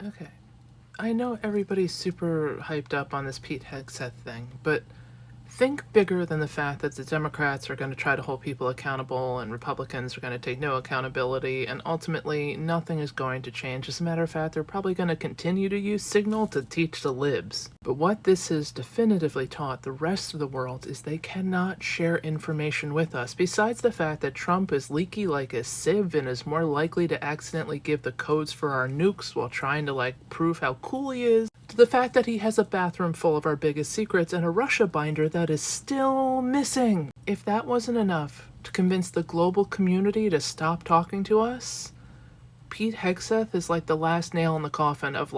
Okay. I know everybody's super hyped up on this Pete Hegseth thing, but think bigger than the fact that the Democrats are going to try to hold people accountable and Republicans are going to take no accountability, and ultimately nothing is going to change. As a matter of fact, they're probably going to continue to use Signal to teach the libs. But what this has definitively taught the rest of the world is they cannot share information with us. Besides the fact that Trump is leaky like a sieve and is more likely to accidentally give the codes for our nukes while trying to prove how cool he is, to the fact that he has a bathroom full of our biggest secrets and a Russia binder that is still missing. If that wasn't enough to convince the global community to stop talking to us, Pete Hegseth is like the last nail in the coffin of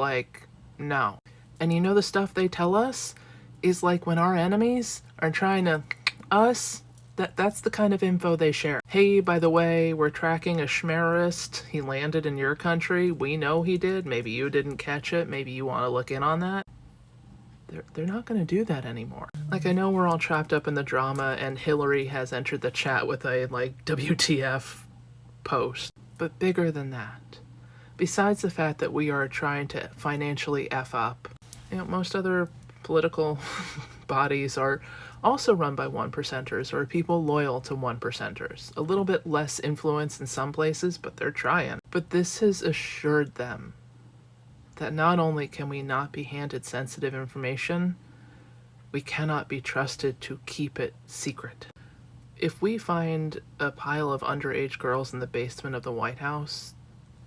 no. And you know the stuff they tell us is like when our enemies are trying to us, that's the kind of info they share. Hey, by the way, we're tracking a schmerist. He landed in your country. We know he did. Maybe you didn't catch it. Maybe you want to look in on that. They're not going to do that anymore. I know we're all trapped up in the drama, and Hillary has entered the chat with a, WTF post. But bigger than that, besides the fact that we are trying to financially F up, most other political bodies are also run by one percenters or people loyal to one percenters. A little bit less influence in some places, but they're trying. But this has assured them that not only can we not be handed sensitive information, we cannot be trusted to keep it secret. If we find a pile of underage girls in the basement of the White House,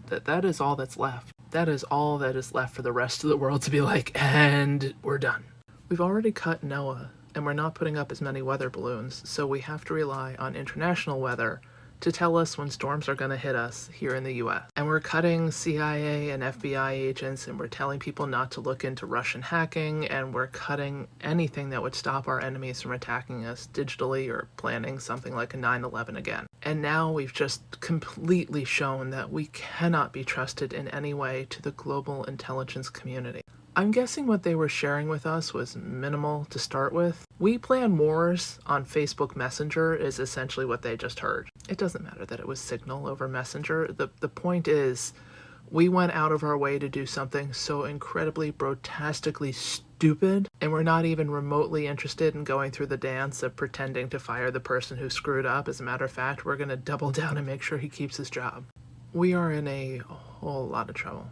that is all that's left. That is all that is left for the rest of the world to be like, and we're done. We've already cut NOAA, and we're not putting up as many weather balloons, so we have to rely on international weather to tell us when storms are going to hit us here in the US. And we're cutting CIA and FBI agents, and we're telling people not to look into Russian hacking, and we're cutting anything that would stop our enemies from attacking us digitally or planning something like a 9/11 again. And now we've just completely shown that we cannot be trusted in any way to the global intelligence community. I'm guessing what they were sharing with us was minimal to start with. We plan wars on Facebook Messenger is essentially what they just heard. It doesn't matter that it was Signal over Messenger. The point is, we went out of our way to do something so incredibly brotastically stupid, and we're not even remotely interested in going through the dance of pretending to fire the person who screwed up. As a matter of fact, we're going to double down and make sure he keeps his job. We are in a whole lot of trouble.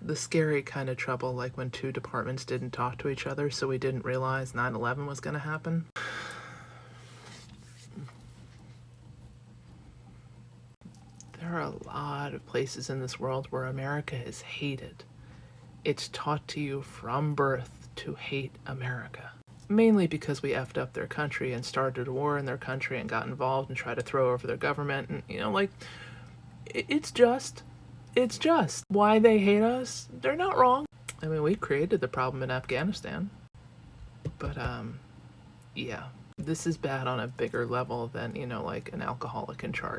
The scary kind of trouble, like when two departments didn't talk to each other, so we didn't realize 9/11 was going to happen. There are a lot of places in this world where America is hated. It's taught to you from birth to hate America. Mainly because we effed up their country and started a war in their country and got involved and tried to throw over their government. And, it's just why they hate us. They're not wrong. I mean, we created the problem in Afghanistan. But, yeah, this is bad on a bigger level than, an alcoholic in charge.